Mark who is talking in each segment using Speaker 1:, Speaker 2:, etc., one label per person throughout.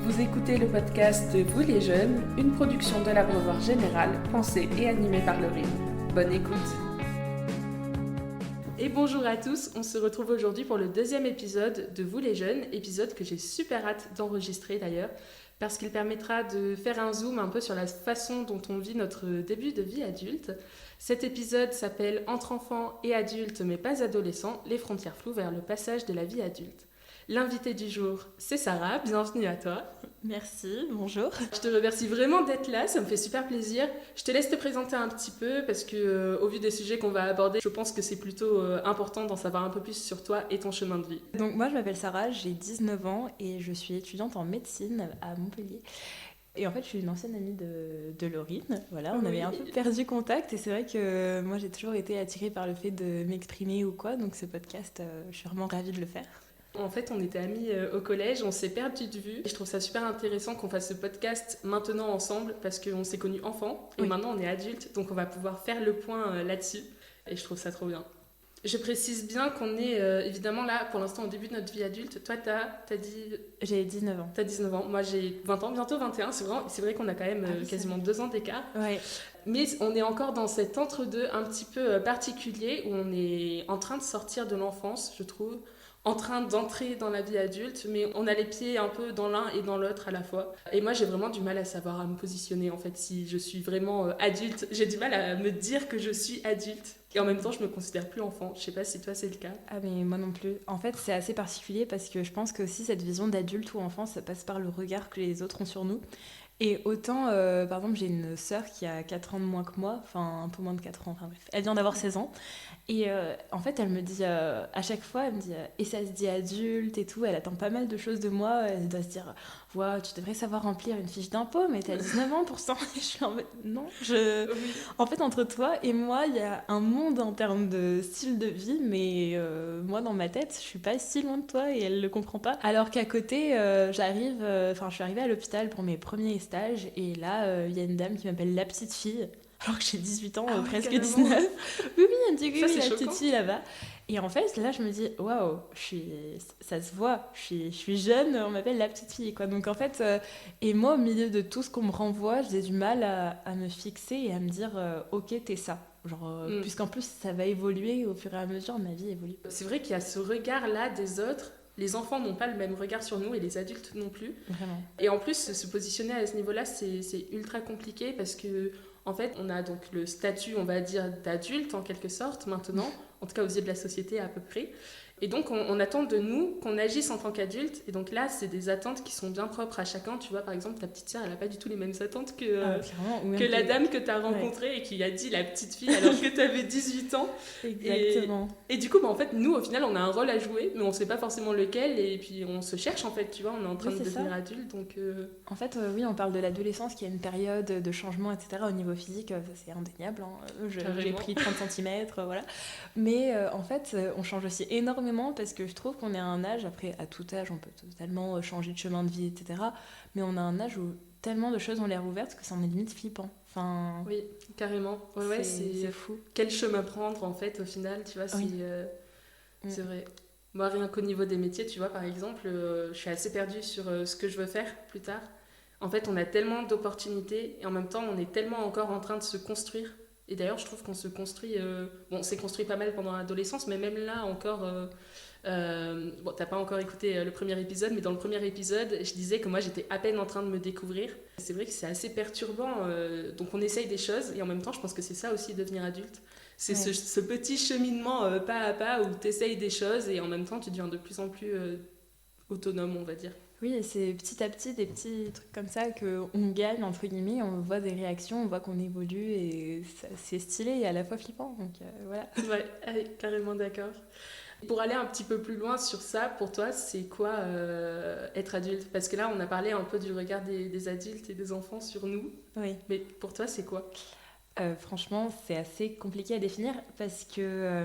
Speaker 1: Vous écoutez le podcast Vous les jeunes, une production de l'Abreuvoir Général, pensée et animée par Laurine. Bonne écoute. Et bonjour à tous, on se retrouve aujourd'hui pour le deuxième épisode de Vous les jeunes, épisode que j'ai super hâte d'enregistrer d'ailleurs, parce qu'il permettra de faire un zoom un peu sur la façon dont on vit notre début de vie adulte. Cet épisode s'appelle Entre enfants et adultes mais pas adolescents, les frontières floues vers le passage de la vie adulte. L'invitée du jour, c'est Sarah, bienvenue à toi.
Speaker 2: Merci, bonjour.
Speaker 1: Je te remercie vraiment d'être là, ça me fait super plaisir. Je te laisse te présenter un petit peu parce que au vu des sujets qu'on va aborder, je pense que c'est plutôt important d'en savoir un peu plus sur toi et ton chemin de vie.
Speaker 2: Donc moi je m'appelle Sarah, j'ai 19 ans et je suis étudiante en médecine à Montpellier. Et en fait je suis une ancienne amie de Laurine, voilà, on avait un peu perdu contact et c'est vrai que moi j'ai toujours été attirée par le fait de m'exprimer ou quoi, donc ce podcast, je suis vraiment ravie de le faire.
Speaker 1: En fait, on était amis au collège, on s'est perdu de vue. Et je trouve ça super intéressant qu'on fasse ce podcast maintenant ensemble parce qu'on s'est connus enfants et maintenant on est adultes, donc on va pouvoir faire le point là-dessus. Et je trouve ça trop bien. Je précise bien qu'on est évidemment là pour l'instant au début de notre vie adulte. Toi, t'as dit...
Speaker 2: J'ai 19 ans.
Speaker 1: T'as 19 ans. Moi, j'ai 20 ans, bientôt 21. C'est vrai qu'on a quand même quasiment 2 ans d'écart.
Speaker 2: Ouais.
Speaker 1: Mais on est encore dans cet entre-deux un petit peu particulier où on est en train de sortir de l'enfance, je trouve, en train d'entrer dans la vie adulte, mais on a les pieds un peu dans l'un et dans l'autre à la fois. Et moi, j'ai vraiment du mal à savoir, à me positionner, en fait, si je suis vraiment adulte. J'ai du mal à me dire que je suis adulte. Et en même temps, je me considère plus enfant. Je sais pas si toi, c'est le cas.
Speaker 2: Ah mais moi non plus. En fait, c'est assez particulier parce que je pense que aussi cette vision d'adulte ou enfant, ça passe par le regard que les autres ont sur nous. Et autant, par exemple, j'ai une sœur qui a 4 ans de moins que moi, enfin un peu moins de 4 ans, enfin bref, elle vient d'avoir 16 ans. Et en fait, elle me dit, à chaque fois, elle me dit, et ça se dit adulte et tout, elle attend pas mal de choses de moi, elle doit se dire, ouais, tu devrais savoir remplir une fiche d'impôt, mais t'as 19 ans pourtant. Et je suis en mode, non, En fait, entre toi et moi, il y a un monde en termes de style de vie, mais moi, dans ma tête, je suis pas si loin de toi et elle le comprend pas. Alors qu'à côté, je suis arrivée à l'hôpital pour mes premiers stages, et là, il y a une dame qui m'appelle la petite fille, alors que j'ai 18 ans, presque
Speaker 1: carrément.
Speaker 2: 19. Oui, elle me dit oui,
Speaker 1: Ça, c'est
Speaker 2: la
Speaker 1: choquant.
Speaker 2: petite fille là-bas. Et en fait, là, je me dis, waouh, ça se voit, je suis jeune, on m'appelle la petite fille, quoi. Donc en fait, et moi, au milieu de tout ce qu'on me renvoie, j'ai du mal à me fixer et à me dire, ok, t'es ça. Genre, puisqu'en plus, ça va évoluer au fur et à mesure, ma vie évolue.
Speaker 1: C'est vrai qu'il y a ce regard-là des autres. Les enfants n'ont pas le même regard sur nous et les adultes non plus.
Speaker 2: Vraiment.
Speaker 1: Et en plus, se positionner à ce niveau-là, c'est ultra compliqué parce que, en fait, on a donc le statut, on va dire, d'adulte en quelque sorte maintenant, en tout cas aux yeux de la société à peu près. Et donc, on attend de nous qu'on agisse en tant qu'adulte. Et donc là, c'est des attentes qui sont bien propres à chacun. Tu vois, par exemple, ta petite sœur, elle n'a pas du tout les mêmes attentes que la dame que tu as rencontrée et qui a dit la petite fille alors que tu avais 18 ans.
Speaker 2: Exactement.
Speaker 1: Et du coup, en fait, nous, au final, on a un rôle à jouer, mais on ne sait pas forcément lequel. Et puis, on se cherche, en fait, tu vois, on est en train de devenir adulte. Donc,
Speaker 2: En fait, oui, on parle de l'adolescence qui est une période de changement, etc. Au niveau physique, ça c'est indéniable. Hein. J'ai pris 30 cm, voilà. Mais en fait, on change aussi énormément parce que je trouve qu'on est à un âge, après, à tout âge, on peut totalement changer de chemin de vie, etc. Mais on a un âge où tellement de choses ont l'air ouvertes que ça en est limite flippant. Enfin,
Speaker 1: oui, carrément. Ouais,
Speaker 2: c'est fou.
Speaker 1: Quel chemin prendre, en fait, au final, tu vois, c'est vrai. Moi, rien qu'au niveau des métiers, tu vois, par exemple, je suis assez perdue sur ce que je veux faire plus tard. En fait, on a tellement d'opportunités et en même temps, on est tellement encore en train de se construire. Et d'ailleurs, je trouve qu'on se construit... on s'est construit pas mal pendant l'adolescence, mais même là, encore... bon, t'as pas encore écouté le premier épisode, mais dans le premier épisode, je disais que moi, j'étais à peine en train de me découvrir. C'est vrai que c'est assez perturbant. Donc, on essaye des choses et en même temps, je pense que c'est ça aussi, devenir adulte. C'est ce petit cheminement pas à pas où t'essayes des choses et en même temps, tu deviens de plus en plus autonome, on va dire.
Speaker 2: Oui, et c'est petit à petit des petits trucs comme ça qu'on gagne, entre guillemets, on voit des réactions, on voit qu'on évolue et c'est stylé et à la fois flippant, donc voilà.
Speaker 1: Ouais, carrément d'accord. Pour aller un petit peu plus loin sur ça, pour toi, c'est quoi être adulte ? Parce que là, on a parlé un peu du regard des adultes et des enfants sur nous,
Speaker 2: oui.
Speaker 1: Mais pour toi, c'est quoi ?
Speaker 2: Franchement, c'est assez compliqué à définir parce que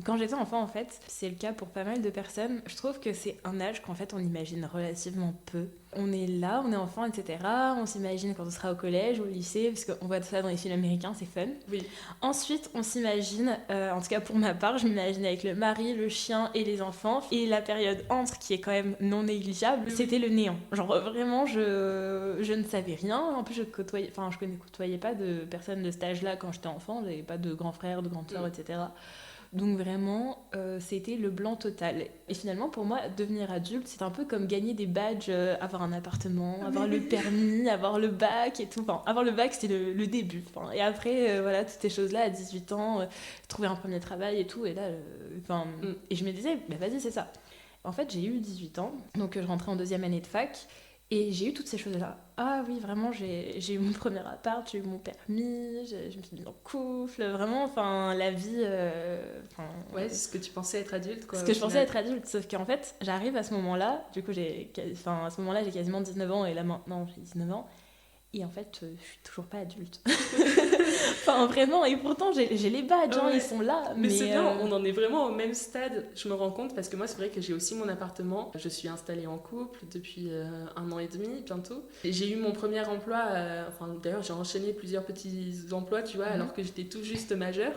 Speaker 2: Quand j'étais enfant, en fait, c'est le cas pour pas mal de personnes, je trouve que c'est un âge qu'en fait on imagine relativement peu. On est là, on est enfant, etc. On s'imagine quand on sera au collège ou au lycée, parce qu'on voit ça dans les films américains, c'est fun.
Speaker 1: Oui.
Speaker 2: Ensuite, on s'imagine, en tout cas pour ma part, je m'imagine avec le mari, le chien et les enfants. Et la période entre, qui est quand même non négligeable, c'était le néant. Genre vraiment, je ne savais rien. En plus, je ne côtoyais pas de personnes de cet âge-là quand j'étais enfant. J'avais pas de grands frères, de grandes sœurs, etc. Donc vraiment, c'était le blanc total. Et finalement, pour moi, devenir adulte, c'est un peu comme gagner des badges, avoir un appartement, avoir le permis, avoir le bac et tout. Enfin, avoir le bac, c'était le début. Enfin, et après, voilà, toutes ces choses-là, à 18 ans, trouver un premier travail et tout. Et là, et je me disais, bah, vas-y, c'est ça. En fait, j'ai eu 18 ans, donc je rentrais en deuxième année de fac. Et j'ai eu toutes ces choses-là. Ah oui, vraiment, j'ai eu mon premier appart, j'ai eu mon permis, je me suis mise en couple, vraiment, enfin, la vie...
Speaker 1: Ouais, c'est ce que tu pensais être adulte, quoi.
Speaker 2: Ce que je pensais être adulte, sauf qu'en fait, j'arrive à ce moment-là, du coup, à ce moment-là, j'ai quasiment 19 ans, et là, maintenant, j'ai 19 ans, et en fait, je suis toujours pas adulte. Enfin, vraiment, et pourtant, j'ai les badges,
Speaker 1: Ouais.
Speaker 2: ils sont là.
Speaker 1: Mais c'est bien, on en est vraiment au même stade, je me rends compte, parce que moi, c'est vrai que j'ai aussi mon appartement. Je suis installée en couple depuis 1 an et demi, bientôt. Et j'ai eu mon premier emploi, d'ailleurs, j'ai enchaîné plusieurs petits emplois, tu vois, alors que j'étais tout juste majeure.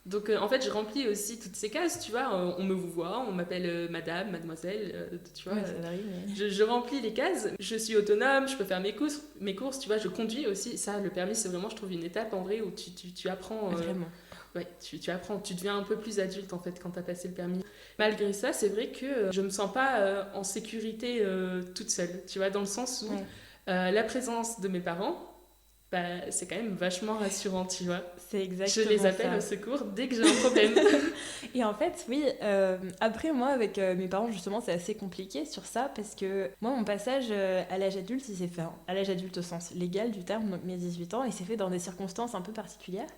Speaker 1: Donc, en fait, je remplis aussi toutes ces cases, tu vois. On me vous voit, on m'appelle madame, mademoiselle, tu vois.
Speaker 2: Ouais, ça varie, mais...
Speaker 1: je remplis les cases, je suis autonome, je peux faire mes courses, tu vois, je conduis aussi. Ça, le permis, c'est vraiment, je trouve, une étape en vrai où tu apprends.
Speaker 2: Vraiment.
Speaker 1: Ouais, tu apprends, tu deviens un peu plus adulte en fait quand t'as passé le permis. Malgré ça, c'est vrai que je me sens pas en sécurité toute seule, tu vois, dans le sens où la présence de mes parents, bah, c'est quand même vachement rassurant, tu vois.
Speaker 2: C'est exactement
Speaker 1: Je les appelle
Speaker 2: ça.
Speaker 1: au secours dès que j'ai un problème.
Speaker 2: Et en fait, oui, après moi, avec mes parents, justement, c'est assez compliqué sur ça, parce que moi, mon passage à l'âge adulte, il s'est fait à l'âge adulte au sens légal du terme, donc mes 18 ans, il s'est fait dans des circonstances un peu particulières.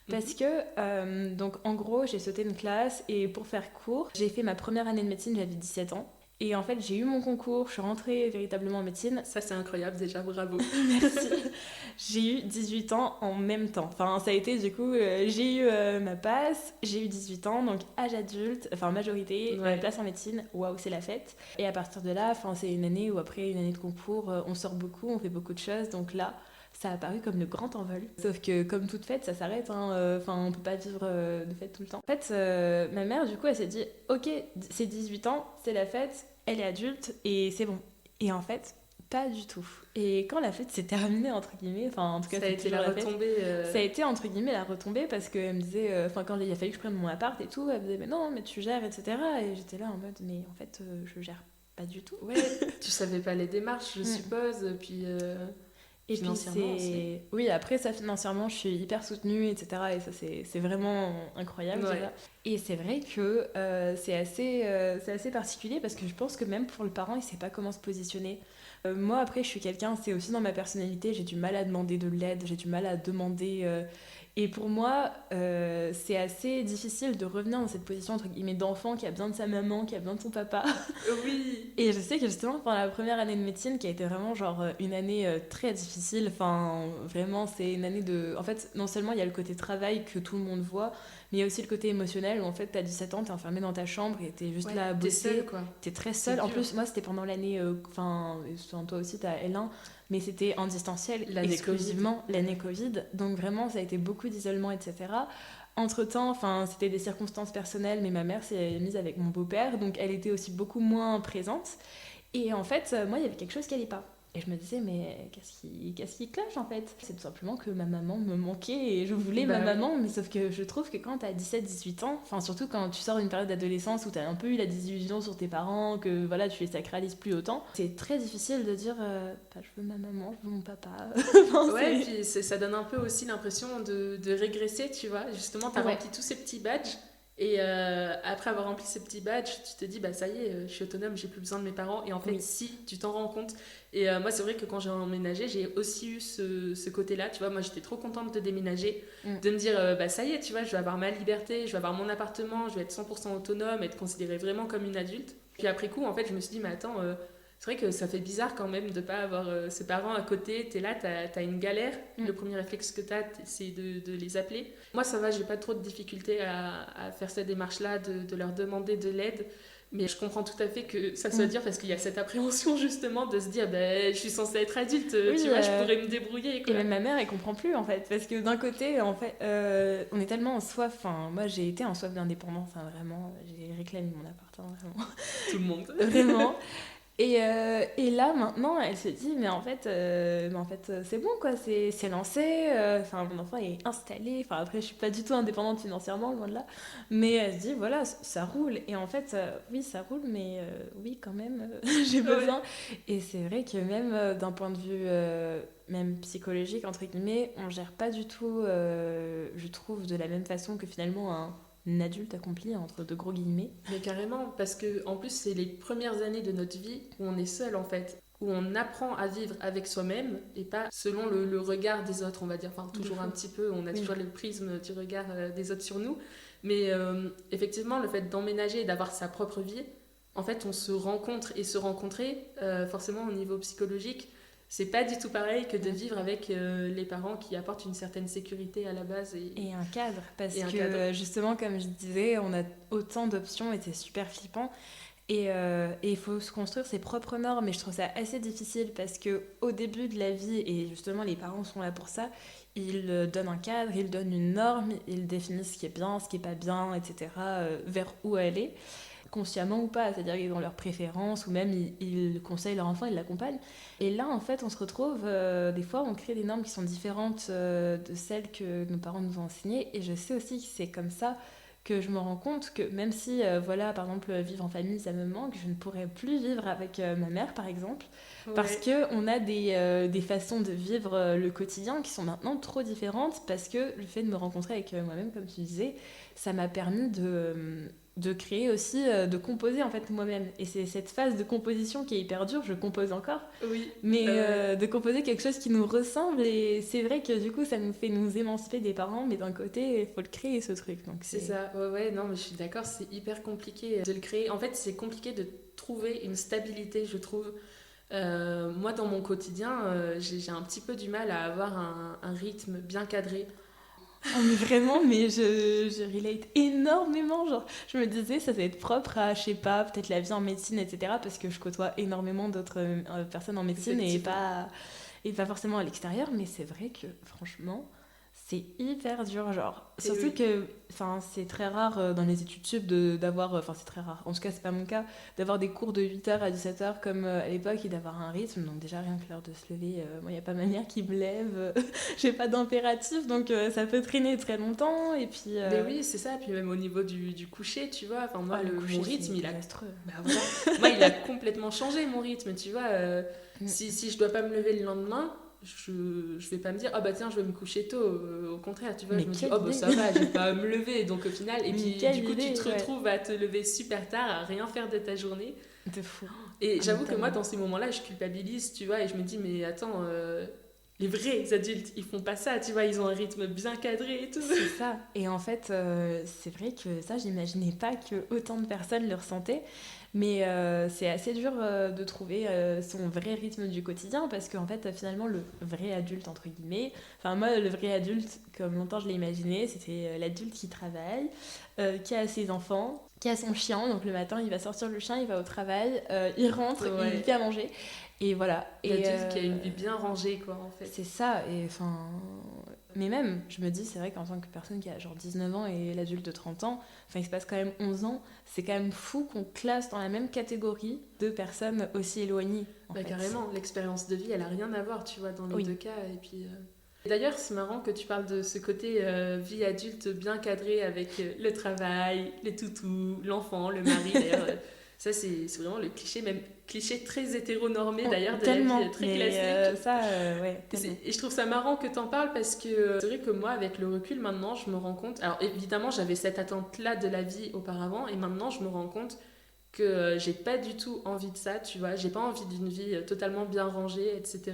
Speaker 2: Parce que, donc en gros, j'ai sauté une classe et pour faire court, j'ai fait ma première année de médecine, j'avais 17 ans. Et en fait, j'ai eu mon concours, je suis rentrée véritablement en médecine.
Speaker 1: Ça, c'est incroyable déjà, bravo.
Speaker 2: Merci. J'ai eu 18 ans en même temps. Enfin, ça a été du coup, j'ai eu ma passe, j'ai eu 18 ans, donc âge adulte, enfin majorité, place en médecine, waouh, c'est la fête. Et à partir de là, c'est une année où après une année de concours, on sort beaucoup, on fait beaucoup de choses, donc là, ça a apparu comme le grand envol. Sauf que comme toute fête, ça s'arrête, on peut pas vivre de fête tout le temps. En fait, ma mère, du coup, elle s'est dit, ok, c'est 18 ans, c'est la fête, elle est adulte et c'est bon. Et en fait, pas du tout. Et quand la fête s'est terminée, entre guillemets, enfin en tout cas
Speaker 1: ça a été la retombée.
Speaker 2: Ça a été entre guillemets la retombée parce qu'elle me disait, quand il a fallu que je prenne mon appart et tout, elle me disait, mais non, mais tu gères, etc. Et j'étais là en mode, mais en fait, je gère pas du tout.
Speaker 1: Ouais, tu savais pas les démarches, je suppose, puis...
Speaker 2: Et puis c'est... Oui, après ça, financièrement, je suis hyper soutenue, etc. Et ça, c'est vraiment incroyable.
Speaker 1: Ouais.
Speaker 2: Déjà. Et c'est vrai que c'est assez particulier parce que je pense que même pour le parent, il sait pas comment se positionner. Moi, après, je suis quelqu'un, c'est aussi dans ma personnalité, j'ai du mal à demander de l'aide, j'ai du mal à demander... Et pour moi, c'est assez difficile de revenir dans cette position entre guillemets d'enfant qui a besoin de sa maman, qui a besoin de son papa.
Speaker 1: Oui.
Speaker 2: Et je sais que justement pendant la première année de médecine, qui a été vraiment genre une année très difficile, enfin vraiment c'est une année de... En fait, non seulement il y a le côté travail que tout le monde voit, mais il y a aussi le côté émotionnel où en fait t'as 17 ans, t'es enfermé dans ta chambre et t'es juste là à bosser.
Speaker 1: T'es seule, quoi.
Speaker 2: T'es très seule. En plus, moi c'était pendant l'année... toi aussi t'as L1, mais c'était en distanciel, exclusivement l'année Covid. Donc vraiment, ça a été beaucoup d'isolement, etc. Entre-temps, c'était des circonstances personnelles, mais ma mère s'est mise avec mon beau-père, donc elle était aussi beaucoup moins présente. Et en fait, moi, il y avait quelque chose qui n'allait pas. Et je me disais, mais qu'est-ce qui cloche en fait? C'est tout simplement que ma maman me manquait et je voulais ma maman, mais sauf que je trouve que quand t'as 17-18 ans, surtout quand tu sors d'une période d'adolescence où t'as un peu eu la désillusion sur tes parents, que voilà, tu les sacralises plus autant, c'est très difficile de dire, je veux ma maman, je veux mon papa.
Speaker 1: Ouais, puis ça donne un peu aussi l'impression de régresser, tu vois. Justement, t'as rempli tous ces petits badges. Et après avoir rempli ces petits badges, tu te dis, bah ça y est, je suis autonome, j'ai plus besoin de mes parents. Et en fait, si, tu t'en rends compte. Et moi, c'est vrai que quand j'ai emménagé, j'ai aussi eu ce côté-là. Tu vois, moi, j'étais trop contente de déménager, de me dire, bah ça y est, tu vois, je vais avoir ma liberté, je vais avoir mon appartement, je vais être 100% autonome, être considérée vraiment comme une adulte. Puis après coup, en fait, je me suis dit, mais attends, c'est vrai que ça fait bizarre quand même de pas avoir ses parents à côté. T'es là, t'as une galère. Le premier réflexe que t'as, c'est de les appeler. Moi, ça va, j'ai pas trop de difficultés à faire cette démarche-là, de leur demander de l'aide. Mais je comprends tout à fait que ça soit dur parce qu'il y a cette appréhension justement de se dire je suis censée être adulte, tu vois, je pourrais me débrouiller. Quoi.
Speaker 2: Et même ma mère, elle comprend plus en fait. Parce que d'un côté, en fait, on est tellement en soif. Enfin, moi j'ai été en soif d'indépendance, hein, vraiment. J'ai réclamé mon appart, hein, vraiment.
Speaker 1: Tout le monde.
Speaker 2: Vraiment. Et là, maintenant, elle se dit, mais en fait c'est bon, quoi, c'est lancé. Enfin, mon enfant est installé. Enfin, après, je suis pas du tout indépendante financièrement, loin de là. Mais elle se dit, voilà, ça roule. Et en fait, oui, ça roule, mais oui, quand même, j'ai besoin. Ouais. Et c'est vrai que même d'un point de vue même psychologique, entre guillemets, on gère pas du tout, je trouve, de la même façon que finalement un adulte accompli, entre de gros guillemets.
Speaker 1: Mais carrément, parce que en plus c'est les premières années de notre vie où on est seul en fait, où on apprend à vivre avec soi-même et pas selon le regard des autres, on va dire. Enfin, toujours un petit peu, on a toujours le prisme du regard des autres sur nous. Mais effectivement, le fait d'emménager et d'avoir sa propre vie, en fait, on se rencontre et se rencontrer, forcément au niveau psychologique, c'est pas du tout pareil que de vivre avec les parents qui apportent une certaine sécurité à la base.
Speaker 2: Et un cadre, parce que justement, comme je disais, on a autant d'options et c'est super flippant. Et il faut se construire ses propres normes. Et je trouve ça assez difficile parce qu'au début de la vie, et justement les parents sont là pour ça, ils donnent un cadre, ils donnent une norme, ils définissent ce qui est bien, ce qui n'est pas bien, etc., vers où aller. Consciemment ou pas, c'est-à-dire qu'ils ont leurs préférences ou même ils conseillent leur enfant, ils l'accompagnent. Et là, en fait, on se retrouve, des fois, on crée des normes qui sont différentes de celles que nos parents nous ont enseignées. Et je sais aussi que c'est comme ça que je me rends compte que même si, voilà, par exemple, vivre en famille, ça me manque, je ne pourrais plus vivre avec ma mère, par exemple, parce qu'on a des façons de vivre le quotidien qui sont maintenant trop différentes, parce que le fait de me rencontrer avec moi-même, comme tu disais, ça m'a permis de créer aussi, de composer en fait moi-même. Et c'est cette phase de composition qui est hyper dure, je compose encore, mais de composer quelque chose qui nous ressemble. Et c'est vrai que du coup ça nous fait nous émanciper des parents, mais d'un côté il faut le créer ce truc. Donc
Speaker 1: c'est ça, non mais je suis d'accord, c'est hyper compliqué de le créer. En fait c'est compliqué de trouver une stabilité, je trouve. Moi dans mon quotidien, j'ai un petit peu du mal à avoir un rythme bien cadré.
Speaker 2: Oh, mais vraiment, mais je relate énormément. Genre, je me disais, ça doit être propre à, je sais pas, peut-être la vie en médecine, etc. Parce que je côtoie énormément d'autres personnes en médecine et pas forcément à l'extérieur. Mais c'est vrai que, franchement, c'est hyper dur. Genre, surtout que c'est très rare dans les études sup d'avoir. Enfin, c'est très rare. En tout cas, c'est pas mon cas. D'avoir des cours de 8h à 17h comme à l'époque et d'avoir un rythme. Donc, déjà, rien que l'heure de se lever, moi, il n'y a pas manière qui me lève. J'ai pas d'impératif. Donc, ça peut traîner très longtemps. Et puis.
Speaker 1: Mais oui, c'est ça. Puis, même au niveau du coucher, tu vois. Enfin, moi, mon rythme, il a.
Speaker 2: Bah,
Speaker 1: voilà. Moi, il a complètement changé, mon rythme. Tu vois, si je dois pas me lever le lendemain. Je vais pas me dire bah tiens je vais me coucher tôt, au contraire tu vois, mais je me dis bah ça va, j'ai pas à me lever, donc au final et puis du coup tu te retrouves à te lever super tard, à rien faire de ta journée
Speaker 2: de fou.
Speaker 1: Et j'avoue que moi dans ces moments là je culpabilise, tu vois, et je me dis mais attends, les vrais adultes ils font pas ça, tu vois, ils ont un rythme bien cadré et tout.
Speaker 2: C'est ça. Et en fait c'est vrai que ça j'imaginais pas que autant de personnes le ressentaient. Mais c'est assez dur de trouver son vrai rythme du quotidien parce qu'en fait, finalement, le vrai adulte, entre guillemets, enfin moi, le vrai adulte, comme longtemps je l'ai imaginé, c'était l'adulte qui travaille, qui a ses enfants, qui a son chien, donc le matin, il va sortir le chien, il va au travail, il rentre, il fait à manger, et voilà.
Speaker 1: L'adulte qui a une vie bien rangée, quoi, en fait.
Speaker 2: C'est ça, et enfin... Mais même, je me dis, c'est vrai qu'en tant que personne qui a genre 19 ans et l'adulte de 30 ans, enfin il se passe quand même 11 ans, c'est quand même fou qu'on classe dans la même catégorie deux personnes aussi éloignées.
Speaker 1: Bah carrément, l'expérience de vie, elle a rien à voir, tu vois, dans les deux cas. Et puis, d'ailleurs, c'est marrant que tu parles de ce côté vie adulte bien cadré avec le travail, les toutous, l'enfant, le mari, d'ailleurs. Ça, c'est vraiment le cliché, même cliché très hétéronormé d'ailleurs, de
Speaker 2: tellement,
Speaker 1: la vie très classique.
Speaker 2: Ouais,
Speaker 1: et je trouve ça marrant que t'en parles parce que c'est vrai que moi, avec le recul, maintenant, je me rends compte... Alors évidemment, j'avais cette attente-là de la vie auparavant et maintenant, je me rends compte que j'ai pas du tout envie de ça, tu vois. J'ai pas envie d'une vie totalement bien rangée, etc.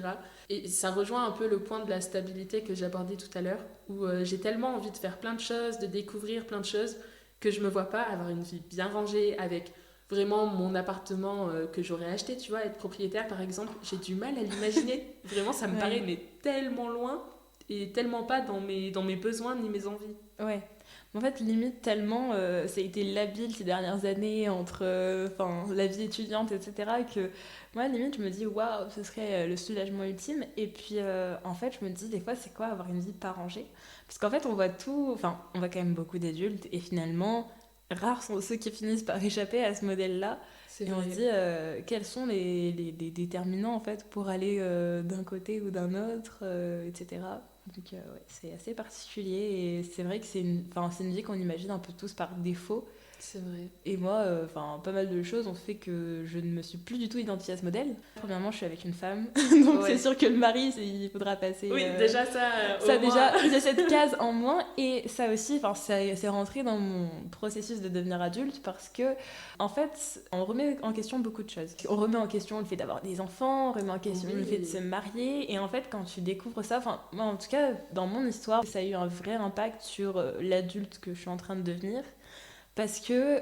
Speaker 1: Et ça rejoint un peu le point de la stabilité que j'abordais tout à l'heure, où j'ai tellement envie de faire plein de choses, de découvrir plein de choses, que je me vois pas avoir une vie bien rangée avec vraiment mon appartement que j'aurais acheté, tu vois, être propriétaire par exemple, j'ai du mal à l'imaginer. Vraiment, ça me paraît mais tellement loin et tellement pas dans mes besoins ni mes envies.
Speaker 2: Ouais. En fait, limite, tellement ça a été labile ces dernières années entre la vie étudiante, etc., que moi, limite, je me dis, waouh, ce serait le soulagement ultime. Et puis, en fait, je me dis, des fois, c'est quoi avoir une vie pas rangée? Parce qu'en fait, on voit tout, enfin, on voit quand même beaucoup d'adultes, et finalement, rares sont ceux qui finissent par échapper à ce modèle-là.
Speaker 1: C'est
Speaker 2: Et
Speaker 1: vrai.
Speaker 2: on se dit, quels sont les déterminants, en fait, pour aller d'un côté ou d'un autre, etc. Donc ouais, c'est assez particulier et c'est vrai que c'est une vie qu'on imagine un peu tous par défaut.
Speaker 1: C'est vrai.
Speaker 2: Et moi, pas mal de choses ont fait que je ne me suis plus du tout identifiée à ce modèle. Premièrement, je suis avec une femme, donc c'est sûr que le mari, il faudra passer...
Speaker 1: Oui, déjà ça,
Speaker 2: ça
Speaker 1: au
Speaker 2: déjà,
Speaker 1: moins.
Speaker 2: j'ai cette case en moins et ça aussi, c'est rentré dans mon processus de devenir adulte parce que, en fait, on remet en question beaucoup de choses. On remet en question le fait d'avoir des enfants, on remet en question le fait de se marier et en fait, quand tu découvres ça, moi en tout cas, dans mon histoire, ça a eu un vrai impact sur l'adulte que je suis en train de devenir. Parce que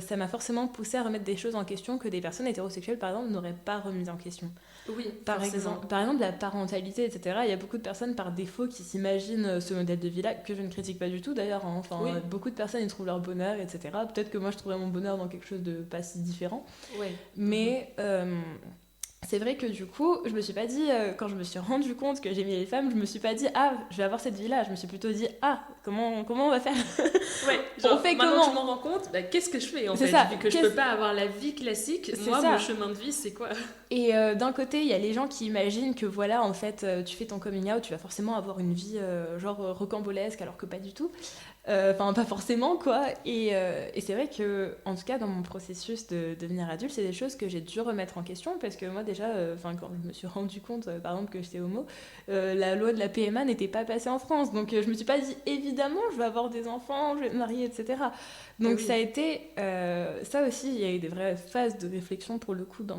Speaker 2: ça m'a forcément poussé à remettre des choses en question que des personnes hétérosexuelles, par exemple, n'auraient pas remises en question.
Speaker 1: Oui,
Speaker 2: Par exemple, la parentalité, etc. Il y a beaucoup de personnes par défaut qui s'imaginent ce modèle de vie-là, que je ne critique pas du tout d'ailleurs. Hein. Beaucoup de personnes y trouvent leur bonheur, etc. Peut-être que moi je trouverais mon bonheur dans quelque chose de pas si différent.
Speaker 1: Ouais.
Speaker 2: Mais c'est vrai que du coup, je me suis pas dit, quand je me suis rendu compte que j'aimais les femmes, je me suis pas dit, ah, je vais avoir cette vie-là. Je me suis plutôt dit, ah, comment on va faire?
Speaker 1: Ouais, genre,
Speaker 2: on fait
Speaker 1: maintenant
Speaker 2: comment?
Speaker 1: que je m'en rends compte, bah, qu'est-ce que je fais en
Speaker 2: C'est
Speaker 1: fait?
Speaker 2: ça.
Speaker 1: Vu que je peux pas avoir la vie classique, moi, mon chemin de vie, c'est quoi?
Speaker 2: Et d'un côté, il y a les gens qui imaginent que voilà, en fait, tu fais ton coming out, tu vas forcément avoir une vie rocambolesque, alors que pas du tout. Enfin, pas forcément, quoi. Et c'est vrai que, en tout cas, dans mon processus de devenir adulte, c'est des choses que j'ai dû remettre en question parce que moi, déjà, quand je me suis rendu compte, par exemple, que j'étais homo, la loi de la PMA n'était pas passée en France. Donc, je me suis pas dit, évidemment, je vais avoir des enfants, je vais me marier, etc. Donc, ça a été. Ça aussi, il y a eu des vraies phases de réflexion pour le coup dans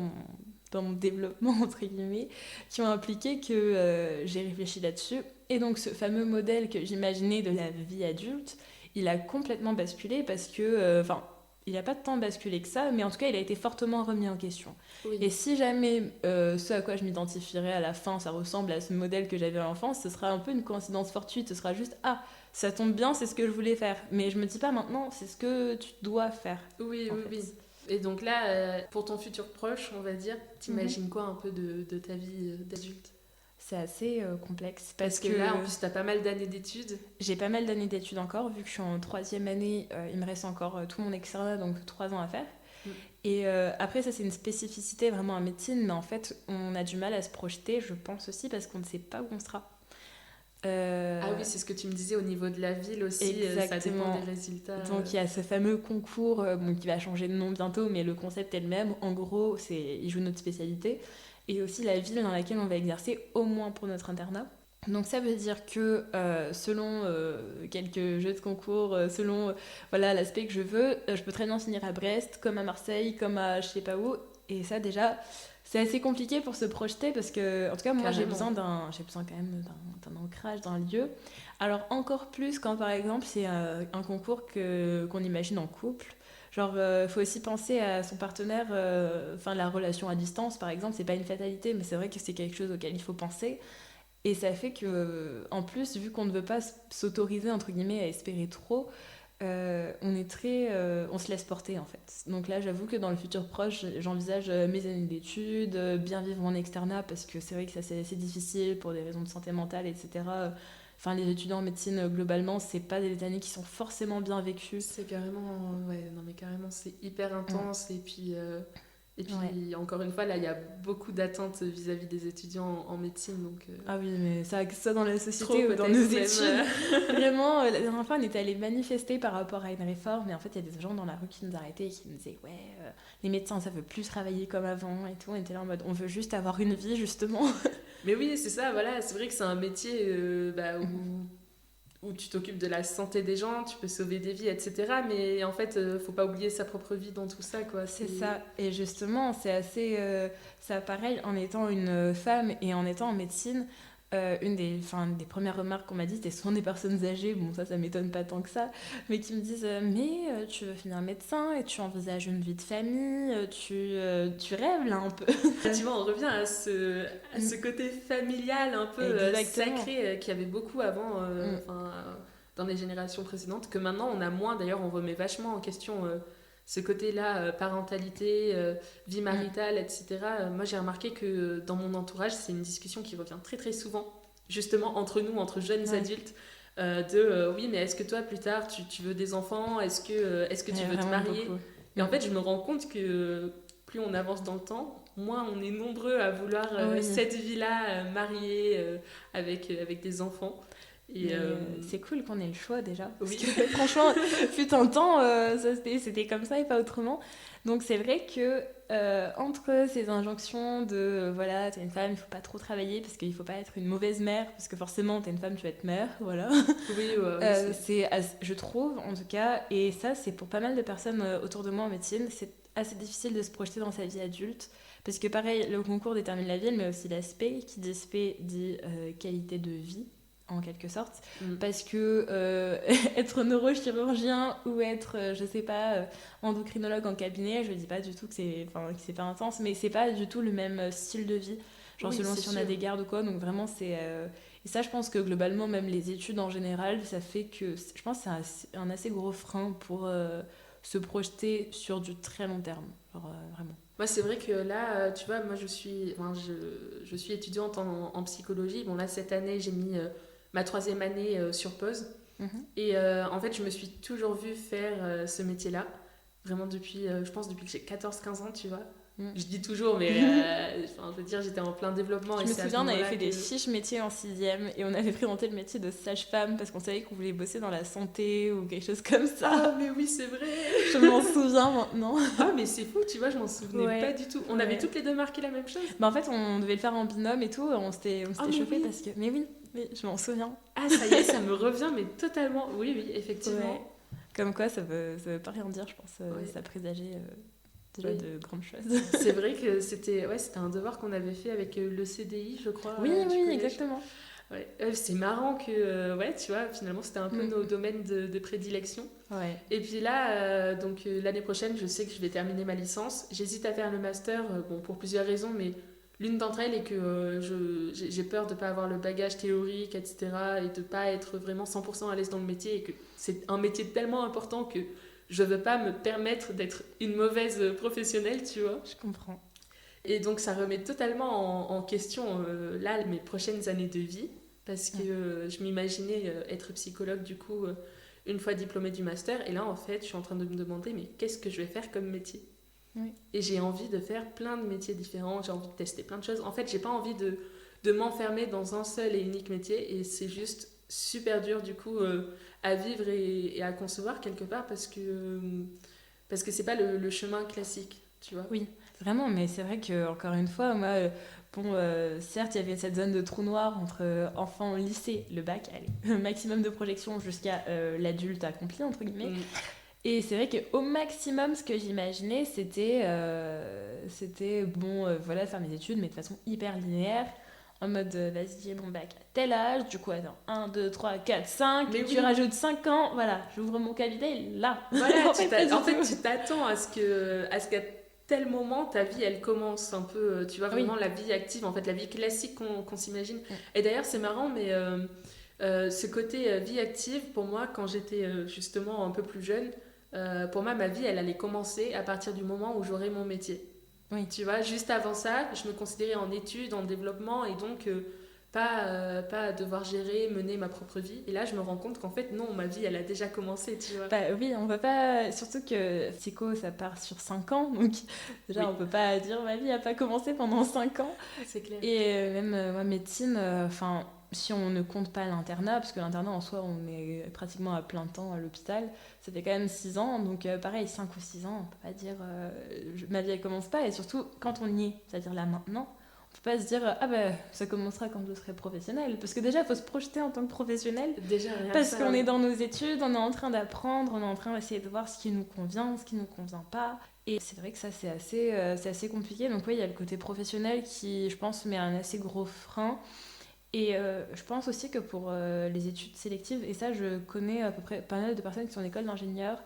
Speaker 2: mon développement, entre guillemets, qui ont impliqué que j'ai réfléchi là-dessus. Et donc ce fameux modèle que j'imaginais de la vie adulte, il a complètement basculé parce que... il n'a pas tant basculé que ça, mais en tout cas, il a été fortement remis en question. Oui. Et si jamais ce à quoi je m'identifierais à la fin, ça ressemble à ce modèle que j'avais à l'enfance, ce sera un peu une coïncidence fortuite. Ce sera juste, ah, ça tombe bien, c'est ce que je voulais faire. Mais je me dis pas maintenant, c'est ce que tu dois faire.
Speaker 1: Oui. Et donc là, pour ton futur proche, on va dire, t'imagines quoi un peu de ta vie d'adulte?
Speaker 2: C'est assez complexe.
Speaker 1: Parce que là, en plus, t'as pas mal d'années d'études.
Speaker 2: J'ai pas mal d'années d'études encore, vu que je suis en 3e année, il me reste encore tout mon externat, donc 3 ans à faire. Et après, ça, c'est une spécificité vraiment en médecine, mais en fait, on a du mal à se projeter, je pense aussi, parce qu'on ne sait pas où on sera.
Speaker 1: Ah oui, c'est ce que tu me disais au niveau de la ville aussi, ça dépend des résultats.
Speaker 2: Donc il y a ce fameux concours qui va changer de nom bientôt, mais le concept est le même. En gros, il joue notre spécialité. Et aussi la ville dans laquelle on va exercer, au moins pour notre internat. Donc ça veut dire que selon quelques jeux de concours, selon l'aspect que je veux, je peux très bien finir à Brest, comme à Marseille, comme à je sais pas où. Et ça déjà, c'est assez compliqué pour se projeter parce que, en tout cas, moi j'ai besoin quand même d'un ancrage, d'un lieu. Alors encore plus quand par exemple c'est un concours qu'on imagine en couple. Genre, faut aussi penser à son partenaire, la relation à distance, par exemple, c'est pas une fatalité, mais c'est vrai que c'est quelque chose auquel il faut penser. Et ça fait que, en plus, vu qu'on ne veut pas s'autoriser, entre guillemets, à espérer trop, on se laisse porter, en fait. Donc là, j'avoue que dans le futur proche, j'envisage mes années d'études, bien vivre mon externat, parce que c'est vrai que ça, c'est assez difficile pour des raisons de santé mentale, etc. Enfin, les étudiants en médecine, globalement, c'est pas des années qui sont forcément bien vécues.
Speaker 1: C'est carrément... Ouais, non mais carrément, c'est hyper intense. Et puis, encore une fois, là, il y a beaucoup d'attentes vis-à-vis des étudiants en médecine. Donc,
Speaker 2: Ah oui, mais ça, que ce soit dans la société ou dans nos études. Vraiment, la dernière fois, on était allés manifester par rapport à une réforme. Et en fait, il y a des gens dans la rue qui nous arrêtaient et qui nous disaient « Ouais, les médecins, ça veut plus travailler comme avant. » Et tout, on était là en mode « On veut juste avoir une vie, justement. »
Speaker 1: Mais oui, c'est ça, voilà. C'est vrai que c'est un métier où tu t'occupes de la santé des gens, tu peux sauver des vies, etc. Mais en fait, faut pas oublier sa propre vie dans tout ça, quoi.
Speaker 2: C'est ça. Et justement, c'est assez... ça, pareil, en étant une femme et en étant en médecine, Des premières remarques qu'on m'a dit, c'était souvent des personnes âgées, bon ça m'étonne pas tant que ça, mais qui me disent tu veux finir médecin et tu envisages une vie de famille, tu rêves là un peu.
Speaker 1: Tu vois, on revient à ce côté familial un peu sacré qu'il y avait beaucoup avant, dans les générations précédentes, que maintenant on a moins. D'ailleurs, on remet vachement en question ce côté-là, parentalité, vie maritale, etc. Moi, j'ai remarqué que dans mon entourage, c'est une discussion qui revient très très souvent, justement entre nous, entre jeunes adultes, oui, mais est-ce que toi, plus tard, tu veux des enfants? Est-ce que tu veux te marier? Beaucoup. Et en fait, je me rends compte que plus on avance dans le temps, moins on est nombreux à vouloir cette vie-là, mariée, avec des enfants.
Speaker 2: Et c'est cool qu'on ait le choix déjà. Parce que franchement, fut un temps, c'était comme ça et pas autrement. Donc c'est vrai que entre ces injonctions de voilà, t'es une femme, il faut pas trop travailler parce qu'il faut pas être une mauvaise mère, parce que forcément t'es une femme, tu vas être mère, voilà.
Speaker 1: Oui,
Speaker 2: je trouve en tout cas, et ça c'est pour pas mal de personnes autour de moi en médecine, c'est assez difficile de se projeter dans sa vie adulte. Parce que pareil, le concours détermine la ville, mais aussi l'aspect, qui dit spé dit qualité de vie, en quelque sorte, parce que être neurochirurgien ou être, je sais pas, endocrinologue en cabinet, je dis pas du tout que c'est pas intense, mais c'est pas du tout le même style de vie, genre selon si on a des gardes ou quoi, donc vraiment c'est... Et ça, je pense que globalement, même les études en général, ça fait que, je pense que c'est un assez gros frein pour se projeter sur du très long terme, genre vraiment.
Speaker 1: Moi, c'est vrai que là, tu vois, moi, je suis étudiante en psychologie. Bon, là, cette année, j'ai mis ma 3e année sur pause. Et en fait, je me suis toujours vue faire ce métier-là. Vraiment depuis, je pense, depuis que j'ai 14-15 ans, tu vois. Je dis toujours, mais je veux dire, j'étais en plein développement.
Speaker 2: Je me souviens, on avait fait des fiches métiers en 6e et on avait présenté le métier de sage-femme parce qu'on savait qu'on voulait bosser dans la santé ou quelque chose comme ça.
Speaker 1: Ah, mais oui, c'est vrai.
Speaker 2: Je m'en souviens maintenant.
Speaker 1: Ah, mais c'est fou, tu vois, je m'en souvenais pas du tout. On avait toutes les deux marqué la même chose.
Speaker 2: Bah, en fait, on devait le faire en binôme et tout, on s'était chauffé parce que... Mais oui, je m'en souviens.
Speaker 1: Ah, ça y est, ça me revient, mais totalement. Oui, effectivement.
Speaker 2: Ouais. Comme quoi, ça veut pas rien dire, je pense. Ça présageait... de grandes choses.
Speaker 1: C'est vrai que c'était un devoir qu'on avait fait avec le CDI, je crois.
Speaker 2: Oui, exactement.
Speaker 1: Ouais. C'est marrant que, tu vois, finalement, c'était un peu nos domaines de prédilection.
Speaker 2: Ouais.
Speaker 1: Et puis là, donc l'année prochaine, je sais que je vais terminer ma licence. J'hésite à faire le master, pour plusieurs raisons, mais l'une d'entre elles est que j'ai peur de ne pas avoir le bagage théorique, etc., et de ne pas être vraiment 100% à l'aise dans le métier, et que c'est un métier tellement important que je veux pas me permettre d'être une mauvaise professionnelle, tu vois.
Speaker 2: Je comprends.
Speaker 1: Et donc ça remet totalement en question là mes prochaines années de vie, parce que je m'imaginais être psychologue du coup une fois diplômée du master, et là en fait je suis en train de me demander mais qu'est-ce que je vais faire comme métier. Et j'ai envie de faire plein de métiers différents, j'ai envie de tester plein de choses. En fait j'ai pas envie de m'enfermer dans un seul et unique métier, et c'est juste super dur du coup à vivre et à concevoir quelque part, parce que c'est pas le chemin classique, tu vois.
Speaker 2: Oui, vraiment, mais c'est vrai que encore une fois, moi, certes, il y avait cette zone de trou noir entre enfant, lycée, le bac, allez, maximum de projection jusqu'à l'adulte accompli, entre guillemets. Et c'est vrai qu'au maximum, ce que j'imaginais, c'était voilà, faire mes études, mais de façon hyper linéaire. En mode, vas-y, j'ai mon bac à tel âge, du coup, attends, 1, 2, 3, 4, 5, mais tu rajoutes 5 ans, voilà, j'ouvre mon cabinet, là.
Speaker 1: Voilà, en fait, tu t'attends à ce qu'à tel moment, ta vie, elle commence un peu, tu vois, vraiment la vie active, en fait, la vie classique qu'on s'imagine. Et d'ailleurs, c'est marrant, mais ce côté vie active, pour moi, quand j'étais justement un peu plus jeune, pour moi, ma vie, elle allait commencer à partir du moment où j'aurais mon métier.
Speaker 2: Oui.
Speaker 1: Tu vois, juste avant ça, je me considérais en études, en développement, et donc pas devoir gérer, mener ma propre vie. Et là, je me rends compte qu'en fait, non, ma vie, elle a déjà commencé, tu vois.
Speaker 2: Bah oui, on va pas... Surtout que psycho, ça part sur 5 ans, donc déjà, on peut pas dire ma vie n'a pas commencé pendant 5 ans.
Speaker 1: C'est clair.
Speaker 2: Et même moi, médecine, si on ne compte pas l'internat, parce que l'internat en soi, on est pratiquement à plein temps à l'hôpital, ça fait quand même 6 ans, donc pareil, 5 ou 6 ans, on peut pas dire ma vie elle commence pas, et surtout quand on y est, c'est-à-dire là maintenant, on peut pas se dire ça commencera quand je serai professionnelle, parce que déjà il faut se projeter en tant que professionnel,
Speaker 1: déjà,
Speaker 2: parce qu'on est dans nos études, on est en train d'apprendre, on est en train d'essayer de voir ce qui nous convient, ce qui nous convient pas. Et c'est vrai que ça c'est assez compliqué, donc oui, il y a le côté professionnel qui je pense met un assez gros frein. Et je pense aussi que pour les études sélectives, et ça je connais à peu près pas mal de personnes qui sont en école d'ingénieur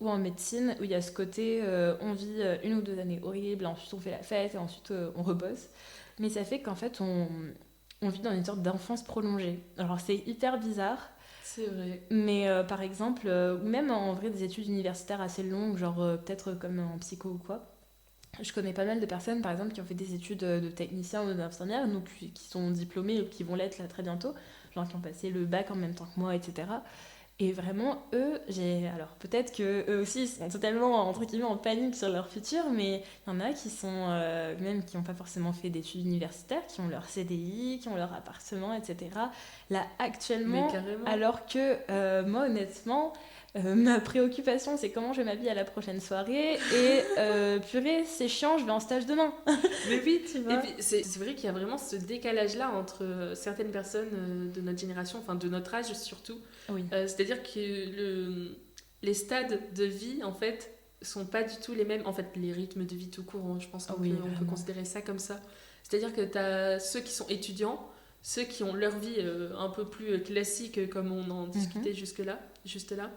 Speaker 2: ou en médecine, où il y a ce côté on vit 1 ou 2 années horribles, ensuite on fait la fête et ensuite on rebosse. Mais ça fait qu'en fait on vit dans une sorte d'enfance prolongée. Alors c'est hyper bizarre,
Speaker 1: C'est vrai.
Speaker 2: mais par exemple, ou même en vrai des études universitaires assez longues, genre peut-être comme en psycho ou quoi. Je connais pas mal de personnes, par exemple, qui ont fait des études de technicien ou d'infirmière, donc qui sont diplômés ou qui vont l'être là très bientôt, genre qui ont passé le bac en même temps que moi, etc. Et vraiment, eux, alors peut-être que eux aussi sont totalement, entre guillemets, en panique sur leur futur, mais il y en a qui sont, même qui n'ont pas forcément fait d'études universitaires, qui ont leur CDI, qui ont leur appartement, etc. Là,
Speaker 1: Mais
Speaker 2: actuellement,
Speaker 1: carrément.
Speaker 2: alors que moi, honnêtement, ma préoccupation, c'est comment je vais m'habiller à la prochaine soirée. Et purée, c'est chiant, je vais en stage demain.
Speaker 1: Mais oui,
Speaker 2: Tu
Speaker 1: et
Speaker 2: vois.
Speaker 1: puis c'est vrai qu'il y a vraiment ce décalage-là entre certaines personnes de notre génération, enfin de notre âge surtout.
Speaker 2: Oui.
Speaker 1: C'est-à-dire que les stades de vie, en fait, sont pas du tout les mêmes. En fait, les rythmes de vie tout court, hein, je pense
Speaker 2: Ah
Speaker 1: qu'on
Speaker 2: oui,
Speaker 1: peut, on peut
Speaker 2: vraiment.
Speaker 1: considérer ça comme ça. C'est-à-dire que tu as ceux qui sont étudiants, ceux qui ont leur vie un peu plus classique, comme on en
Speaker 2: Mhm.
Speaker 1: discutait jusque-là, juste là.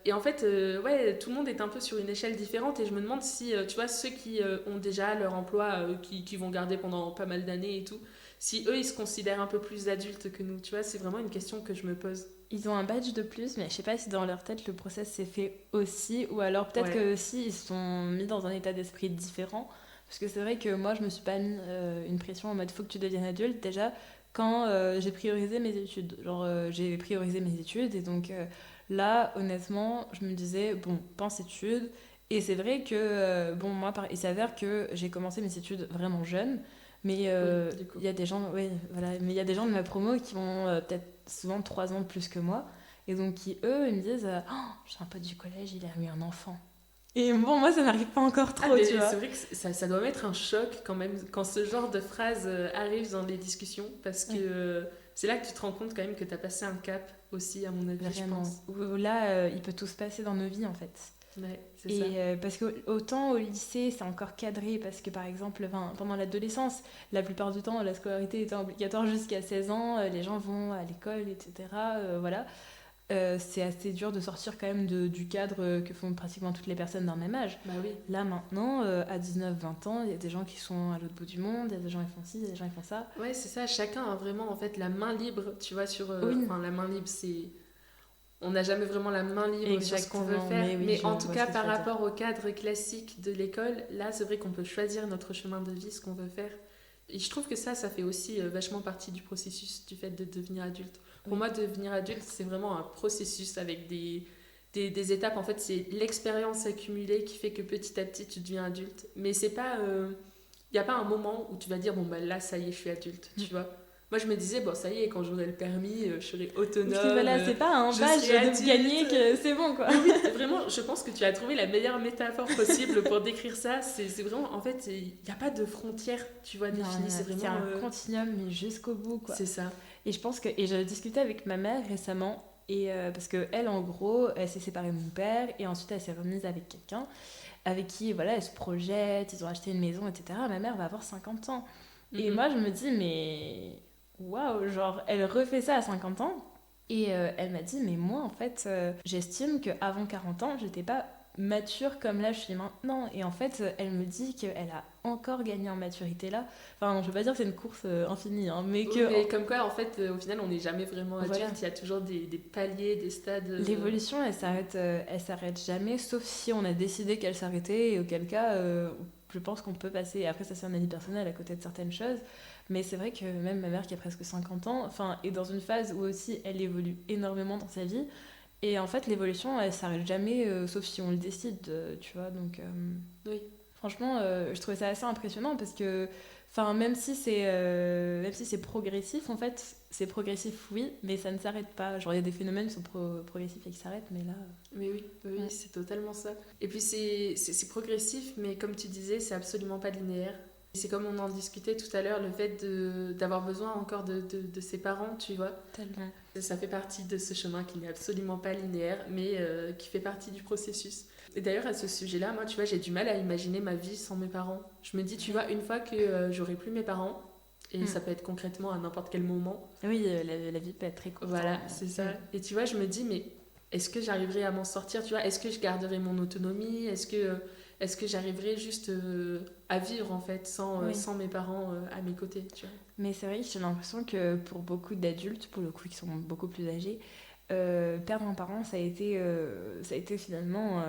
Speaker 1: Et en fait, ouais, tout le monde est un peu sur une échelle différente et je me demande si, tu vois, ceux qui ont déjà leur emploi, qui vont garder pendant pas mal d'années et tout, si eux, ils se considèrent un peu plus adultes que nous, tu vois, c'est vraiment une question que je me pose.
Speaker 2: Ils ont un badge de plus, mais je sais pas si dans leur tête le process s'est fait aussi, ou alors peut-être
Speaker 1: Ouais,
Speaker 2: que aussi ils se sont mis dans un état d'esprit différent. Parce que c'est vrai que moi je me suis pas mis une pression en mode faut que tu deviennes adulte déjà quand j'ai priorisé mes études. Genre j'ai priorisé mes études et donc là honnêtement je me disais bon pense études. Et c'est vrai que bon moi il s'avère que j'ai commencé mes études vraiment jeune. Mais
Speaker 1: oui, du coup.
Speaker 2: il y a des gens, ouais, voilà, mais il y a des gens de ma promo qui ont peut-être souvent 3 ans de plus que moi. Et donc, qui, eux, ils me disent oh, j'ai un pote du collège, il a eu un enfant. Et bon, moi, ça m'arrive pas encore
Speaker 1: Ah,
Speaker 2: trop, tu
Speaker 1: mais
Speaker 2: vois.
Speaker 1: c'est vrai que ça doit mettre un choc quand même quand ce genre de phrase arrive dans les discussions parce que
Speaker 2: Oui,
Speaker 1: c'est là que tu te rends compte quand même que tu as passé un cap aussi, à mon avis, je
Speaker 2: vraiment.
Speaker 1: pense.
Speaker 2: Là, il peut tout se passer dans nos vies, en fait.
Speaker 1: Ouais, c'est ça.
Speaker 2: Et parce que autant au lycée, c'est encore cadré, parce que par exemple, pendant l'adolescence, la plupart du temps, la scolarité était obligatoire jusqu'à 16 ans, les gens vont à l'école, etc. Voilà. C'est assez dur de sortir quand même du cadre que font pratiquement toutes les personnes d'un même âge.
Speaker 1: Bah oui.
Speaker 2: Là maintenant, à 19-20 ans, il y a des gens qui sont à l'autre bout du monde, il y a des gens qui font ci, il y a des gens qui font ça.
Speaker 1: Ouais, c'est ça. Chacun a vraiment en fait la main libre, tu vois, sur.
Speaker 2: Oui,
Speaker 1: Enfin, la main libre, c'est. On n'a jamais vraiment la main libre sur ce qu'on veut
Speaker 2: exactement,
Speaker 1: faire,
Speaker 2: mais oui,
Speaker 1: mais
Speaker 2: je
Speaker 1: en tout
Speaker 2: vois ce
Speaker 1: cas
Speaker 2: que tu
Speaker 1: par
Speaker 2: veux dire.
Speaker 1: rapport au cadre classique de l'école, là c'est vrai qu'on peut choisir notre chemin de vie, ce qu'on veut faire. Et je trouve que ça fait aussi vachement partie du processus du fait de devenir adulte. Pour
Speaker 2: Oui,
Speaker 1: moi, devenir adulte, c'est vraiment un processus avec des étapes. En fait, c'est l'expérience accumulée qui fait que petit à petit tu deviens adulte. Mais c'est pas. Il n'y a pas un moment où tu vas dire, bon, bah là, ça y est, je suis adulte,
Speaker 2: Mm.
Speaker 1: tu vois. Moi, je me disais, bon, ça y est, quand j'aurai le permis, je serai
Speaker 2: Oui,
Speaker 1: autonome,
Speaker 2: voilà, c'est pas un
Speaker 1: je
Speaker 2: badge
Speaker 1: serai
Speaker 2: de
Speaker 1: adulte.
Speaker 2: gagner que c'est bon quoi.
Speaker 1: Mais oui, vraiment, je pense que tu as trouvé la meilleure métaphore possible pour décrire ça. C'est vraiment, en fait, il n'y a pas de frontière, tu vois,
Speaker 2: Non,
Speaker 1: définie. C'est
Speaker 2: c'est
Speaker 1: vraiment.
Speaker 2: un continuum mais jusqu'au bout quoi.
Speaker 1: C'est ça.
Speaker 2: Et je pense que et j'ai discuté avec ma mère récemment et parce que elle en gros, elle s'est séparée de mon père et ensuite elle s'est remise avec quelqu'un avec qui voilà, elle se projette, ils ont acheté une maison, etc. Ma mère va avoir 50 ans. Et
Speaker 1: Mhm.
Speaker 2: moi, je me dis, mais waouh, genre, elle refait ça à 50 ans. Et elle m'a dit, mais moi, en fait, j'estime qu'avant 40 ans, j'étais pas mature comme là je suis maintenant. Et en fait, elle me dit qu'elle a encore gagné en maturité là. Enfin, je veux pas dire que c'est une course infinie, hein, mais
Speaker 1: Oui,
Speaker 2: que,
Speaker 1: mais comme quoi, en fait, au final, on n'est jamais vraiment
Speaker 2: voilà,
Speaker 1: adulte. Il y a toujours des paliers, des stades.
Speaker 2: l'évolution, elle s'arrête jamais, sauf si on a décidé qu'elle s'arrêtait, et auquel cas, je pense qu'on peut passer. Après, ça, c'est un avis personnel à côté de certaines choses. Mais c'est vrai que même ma mère, qui a presque 50 ans, enfin, est dans une phase où aussi elle évolue énormément dans sa vie. Et en fait, l'évolution, elle s'arrête jamais, sauf si on le décide, tu vois. Donc,
Speaker 1: Oui.
Speaker 2: franchement, je trouvais ça assez impressionnant parce que, enfin, même si c'est progressif, en fait, c'est progressif, oui, mais ça ne s'arrête pas. Genre, il y a des phénomènes qui sont progressifs et qui s'arrêtent, mais là,
Speaker 1: Mais oui, oui, oui,
Speaker 2: ouais,
Speaker 1: c'est totalement ça. Et puis c'est progressif, mais comme tu disais, c'est absolument pas linéaire. C'est comme on en discutait tout à l'heure, le fait d'avoir besoin encore de ses parents, tu vois.
Speaker 2: tellement.
Speaker 1: Ça fait partie de ce chemin qui n'est absolument pas linéaire, mais qui fait partie du processus. Et d'ailleurs, à ce sujet-là, moi, tu vois, j'ai du mal à imaginer ma vie sans mes parents. Je me dis, tu vois, une fois que j'aurai plus mes parents, Et ça peut être concrètement à n'importe quel moment.
Speaker 2: Oui, la vie peut être très courte.
Speaker 1: Voilà, c'est ça. Et tu vois, je me dis, mais est-ce que j'arriverai à m'en sortir, tu vois? Est-ce que je garderai mon autonomie? Est-ce que j'arriverai juste à vivre, en fait, sans mes parents à mes côtés, tu vois?
Speaker 2: Mais c'est vrai que j'ai l'impression que pour beaucoup d'adultes, pour le coup, qui sont beaucoup plus âgés, perdre un parent, ça a été finalement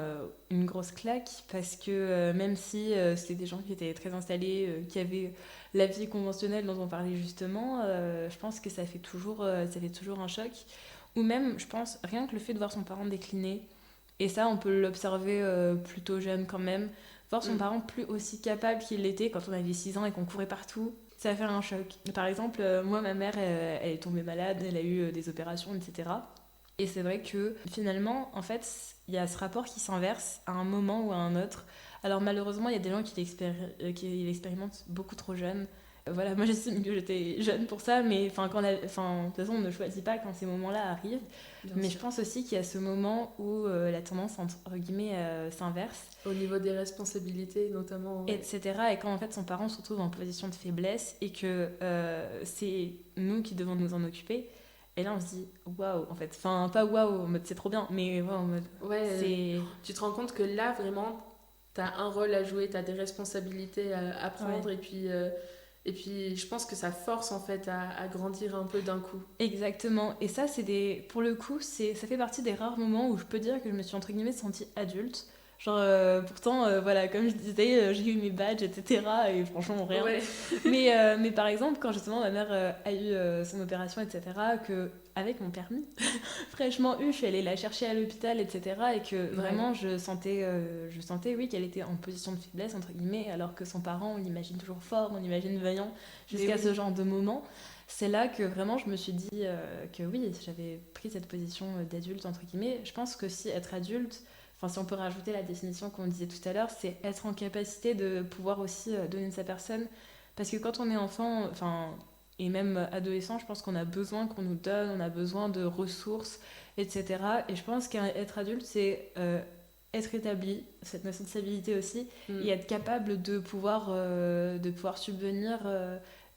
Speaker 2: une grosse claque parce que même si c'était des gens qui étaient très installés, qui avaient la vie conventionnelle dont on parlait justement, je pense que ça fait toujours un choc. Ou même, je pense, rien que le fait de voir son parent décliner, et ça, on peut l'observer plutôt jeune quand même, voir son parent plus aussi capable qu'il l'était quand on avait 6 ans et qu'on courait partout, ça fait un choc. Par exemple, moi, ma mère, elle est tombée malade, elle a eu des opérations, etc. Et c'est vrai que finalement, en fait, il y a ce rapport qui s'inverse à un moment ou à un autre. Alors malheureusement, il y a des gens qui l'expérimentent beaucoup trop jeunes. Voilà, moi j'estime que j'étais jeune pour ça, mais de toute façon, on ne choisit pas quand ces moments-là arrivent.
Speaker 1: Bien
Speaker 2: Mais
Speaker 1: sûr.
Speaker 2: je pense aussi qu'il y a ce moment où la tendance, entre guillemets, s'inverse,
Speaker 1: Au niveau des responsabilités, notamment. Ouais.
Speaker 2: etc. Et quand en fait son parent se retrouve en position de faiblesse et que c'est nous qui devons nous en occuper, et là on se dit waouh, en fait. Enfin, pas waouh en mode c'est trop bien, mais waouh en mode
Speaker 1: Ouais,
Speaker 2: c'est.
Speaker 1: tu te rends compte que là, vraiment, t'as un rôle à jouer, t'as des responsabilités à prendre,
Speaker 2: Ouais.
Speaker 1: et puis je pense que ça force, en fait, à grandir un peu d'un coup.
Speaker 2: Exactement. Et ça, pour le coup, ça fait partie des rares moments où je peux dire que je me suis entre guillemets sentie adulte. Genre, pourtant, voilà, comme je disais, j'ai eu mes badges, etc. Et franchement, rien.
Speaker 1: Ouais,
Speaker 2: Mais par exemple, quand justement ma mère a eu son opération, etc., que avec mon permis, fraîchement eu, je suis allée la chercher à l'hôpital, etc. Et que
Speaker 1: ouais.
Speaker 2: vraiment, je sentais, oui, qu'elle était en position de faiblesse, entre guillemets, alors que son parent, on l'imagine toujours fort, on l'imagine vaillant,
Speaker 1: Mais
Speaker 2: jusqu'à ce
Speaker 1: oui,
Speaker 2: genre de moment. C'est là que vraiment je me suis dit que oui, j'avais pris cette position d'adulte, entre guillemets. Je pense que si être adulte, enfin si on peut rajouter la définition qu'on disait tout à l'heure, c'est être en capacité de pouvoir aussi donner de sa personne. Parce que quand on est enfant, enfin, et même adolescent, je pense qu'on a besoin qu'on nous donne, on a besoin de ressources, etc. Et je pense qu'être adulte, c'est être établi, cette notion de stabilité aussi, et
Speaker 1: mm,
Speaker 2: être capable de pouvoir subvenir.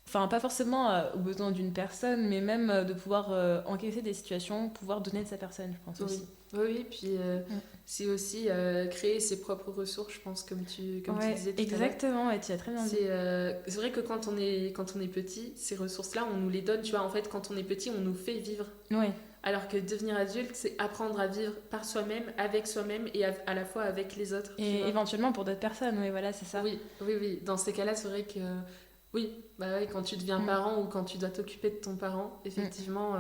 Speaker 2: Enfin, pas forcément aux besoins d'une personne, mais même de pouvoir encaisser des situations, pouvoir donner de sa personne, je pense
Speaker 1: oui.
Speaker 2: aussi.
Speaker 1: Oui, oui, puis
Speaker 2: Mm.
Speaker 1: c'est aussi créer ses propres ressources, je pense, comme tu
Speaker 2: Ouais,
Speaker 1: disais tout à l'heure.
Speaker 2: exactement, et tu as très bien dit.
Speaker 1: C'est vrai que quand on est petit, ces ressources-là, on nous les donne, tu vois. En fait, quand on est petit, on nous fait vivre.
Speaker 2: Ouais,
Speaker 1: Alors que devenir adulte, c'est apprendre à vivre par soi-même, avec soi-même et à la fois avec les autres, tu
Speaker 2: et
Speaker 1: vois.
Speaker 2: éventuellement pour d'autres personnes, oui, voilà, c'est ça.
Speaker 1: Oui, oui, oui. Dans ces cas-là, c'est vrai que oui, bah ouais, quand tu deviens
Speaker 2: Mm,
Speaker 1: parent ou quand tu dois t'occuper de ton parent,
Speaker 2: mm.
Speaker 1: effectivement,